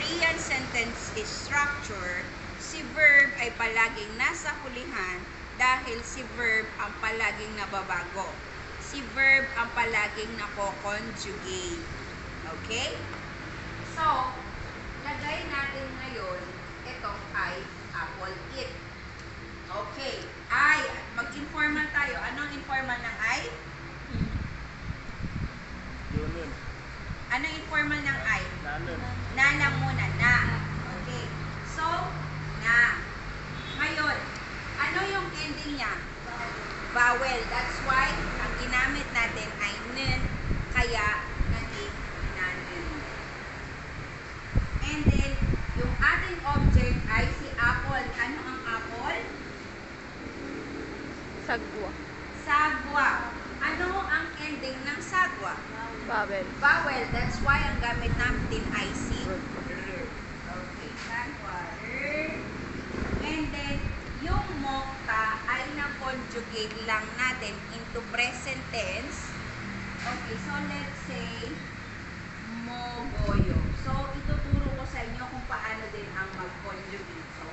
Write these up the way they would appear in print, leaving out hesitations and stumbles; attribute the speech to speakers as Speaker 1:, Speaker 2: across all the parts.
Speaker 1: Korean sentence structure, si verb ay palaging nasa hulihan dahil si verb ang palaging nababago. Si verb ang palaging nako-conjugate. Okay? So, lagay natin ngayon, ito ay apple eat. Okay. Ay, mag-informal tayo. Anong informal ng ay?
Speaker 2: Yun.
Speaker 1: Anong informal ng ay?
Speaker 2: Nanon.
Speaker 1: Na lang muna. Na. Okay. So, na. Ngayon, ano yung ending niya? Vowel. That's why, ang ginamit natin ay nun, kaya naging nanon. And then, yung ating object ay si apple. Ano ang apple?
Speaker 3: Sagwa.
Speaker 1: Sagwa. Ano ang ending ng sagwa?
Speaker 3: Vowel.
Speaker 1: Vowel. That's why ang gamit natin ay si verb. Okay. Sagwa. Verb. And then, yung mokta ay na-conjugate lang natin into present tense. Okay. So, let's say, mogoyo. So, ituturo ko sa inyo kung paano din ang mag-conjugate. So,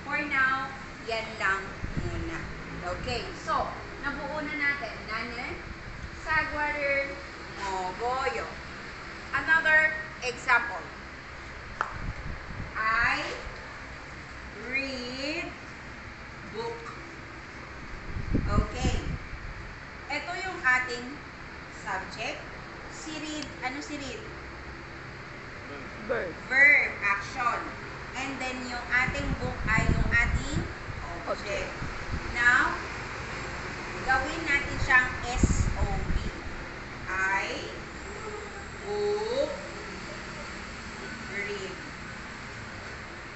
Speaker 1: for now, yan lang muna. Okay. So, nabuo na natin. Nanon, sagwarer, mogoyo. Another example. I read book. Okay. Ito yung ating subject. Si read, ano si read?
Speaker 3: Verb.
Speaker 1: Verb, action. And then yung ating book ay yung ating object. Now, gawin natin siyang SOB. I book read.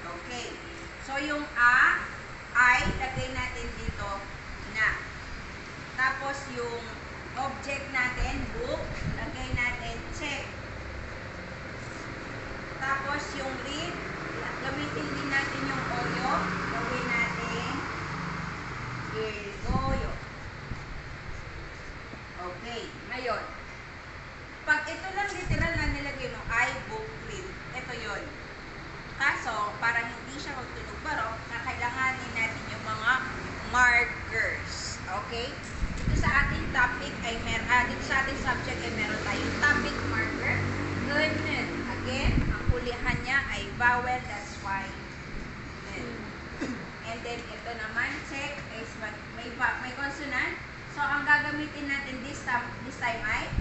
Speaker 1: Okay. So yung ay, lagay natin dito na. Tapos yung object natin, book, lagay natin check. Tapos yung read, gamitin din natin yung oyo, gawin natin goyo. Okay, ngayon, pag ito lang literal na nilagay mo, I book read, ito yon. Kaso, para hindi siya magtunog barok, kakailanganin natin yung mga markers. Okay? Dito sa ating topic ay dito sa ating subject ay meron tayong topic marker. Nun. Again, ang hulihan niya ay vowel, that's why nun. And then, ito naman, check, is may consonant. So, ang gagamitin natin this time ay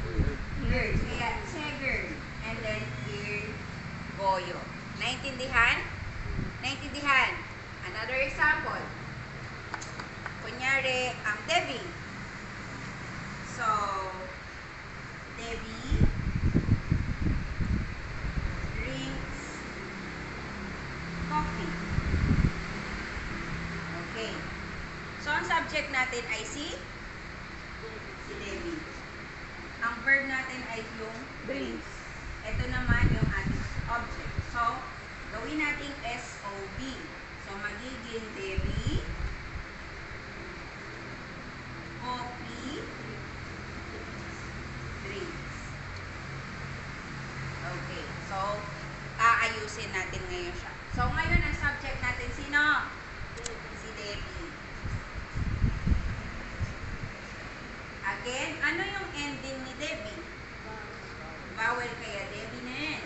Speaker 1: girl. Kaya, chegger. And then, here, goyo. Naintindihan? Naintindihan? Another example. Kunyari, ang Debbie. So, Debbie drinks coffee. Okay. So, ang subject natin ay si Debbie. Ang verb natin ay yung drinks. Ito naman yung ating object. So, gawin nating SOB. So, magiging Debbie coffee drinks. Okay. So, aayusin natin ngayon siya. So, ngayon ang subject natin sino? Si Debbie. Again, ano yung ending ni Debbie? Vowel, kaya Debbie na yan.